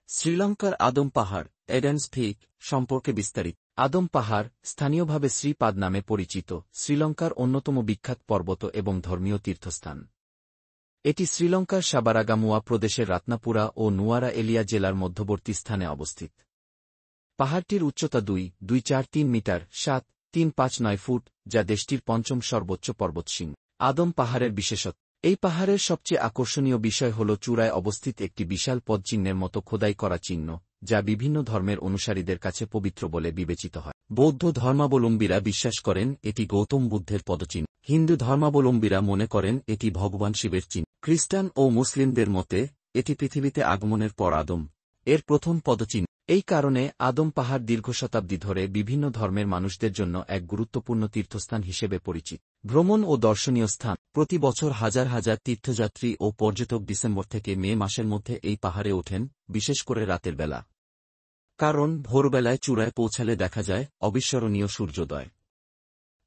শ্রীলঙ্কার আদম পাহাড় এডেন্স পিক সম্পর্কে বিস্তারিত। আদম পাহাড় স্থানীয়ভাবে শ্রীপাদ নামে পরিচিত শ্রীলঙ্কার অন্যতম বিখ্যাত পর্বত এবং ধর্মীয় তীর্থস্থান। এটি শ্রীলঙ্কার সাবারাগামুয়া প্রদেশের রাত্নাপুরা ও নুয়ারা এলিয়া জেলার মধ্যবর্তী স্থানে অবস্থিত। পাহাড়টির উচ্চতা 2.243 মিটার 7.359 ফুট, যা দেশটির পঞ্চম সর্বোচ্চ পর্বতশৃঙ্গ। আদম পাহাড়ের বিশেষত্ব। এই পাহাড়ের সবচেয়ে আকর্ষণীয় বিষয় হল চূড়ায় অবস্থিত একটি বিশাল পদচিহ্নের মতো খোদাই করা চিহ্ন, যা বিভিন্ন ধর্মের অনুসারীদের কাছে পবিত্র বলে বিবেচিত হয়। বৌদ্ধ ধর্মাবলম্বীরা বিশ্বাস করেন এটি গৌতম বুদ্ধের পদচিহ্ন। হিন্দু ধর্মাবলম্বীরা মনে করেন এটি ভগবান শিবের চিহ্ন। খ্রিস্টান ও মুসলিমদের মতে এটি পৃথিবীতে আগমনের পর আদম এর প্রথম পদচিহ্ন। এই কারণে আদম পাহাড় দীর্ঘ শতাব্দী ধরে বিভিন্ন ধর্মের মানুষদের জন্য এক গুরুত্বপূর্ণ তীর্থস্থান হিসেবে পরিচিত। ভ্রমণ ও দর্শনীয় স্থান। প্রতি বছর হাজার হাজার তীর্থযাত্রী ও পর্যটক ডিসেম্বর থেকে মে মাসের মধ্যে এই পাহাড়ে ওঠেন, বিশেষ করে রাতের বেলা। কারণ ভোরবেলায় চূড়ায় পৌঁছালে দেখা যায় অবিস্মরণীয় সূর্যোদয়।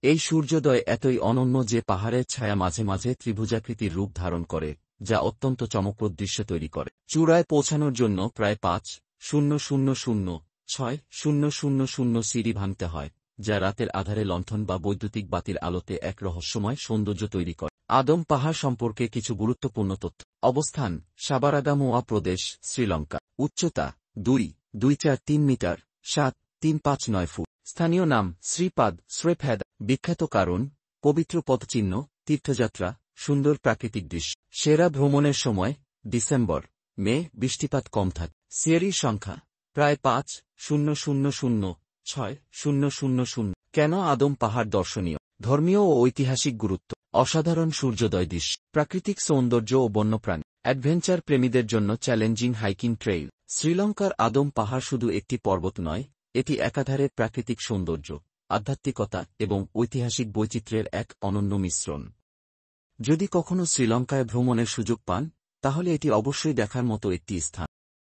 এই সূর্যোদয় এতই অনন্য যে পাহাড়ের ছায়া মাঝে মাঝে ত্রিভুজাকৃতির রূপ ধারণ করে, যা অত্যন্ত চমকপ্রদ দৃশ্য তৈরি করে। চূড়ায় পৌঁছানোর জন্য প্রায় 5,000 সিঁড়ি ভাঙতে হয়, যা রাতের আধারে লণ্ঠন বা বৈদ্যুতিক বাতির আলোতে এক রহস্যময় সৌন্দর্য তৈরি করে। আদম পাহাড় সম্পর্কে কিছু গুরুত্বপূর্ণ তথ্য। অবস্থান: সাবারাগামুয়া প্রদেশ, শ্রীলঙ্কা। উচ্চতা: 2.243 মিটার 7.359 ফুট। স্থানীয় নাম: শ্রীপাদ শ্রেফ্যাদ। বিখ্যাত কারণ: পবিত্র পদচিহ্ন, তীর্থযাত্রা, সুন্দর প্রাকৃতিক দৃশ্য। সেরা ভ্রমণের সময়: ডিসেম্বর, মে। বৃষ্টিপাত কম থাকে। সিঁড়ির সংখ্যা: প্রায় 5,000,6,000। কেন আদম পাহাড় দর্শনীয়? ধর্মীয় ও ঐতিহাসিক গুরুত্ব। অসাধারণ সূর্যোদয় দৃশ্য। প্রাকৃতিক সৌন্দর্য ও বন্যপ্রাণী। অ্যাডভেঞ্চার প্রেমীদের জন্য চ্যালেঞ্জিং হাইকিং ট্রেইল। শ্রীলঙ্কার আদম পাহাড় শুধু একটি পর্বত নয়, এটি একাধারে প্রাকৃতিক সৌন্দর্য, আধ্যাত্মিকতা এবং ঐতিহাসিক বৈচিত্র্যের এক অনন্য মিশ্রণ। যদি কখনো শ্রীলঙ্কায় ভ্রমণের সুযোগ পান, তাহলে এটি অবশ্যই দেখার মতো একটি স্থান।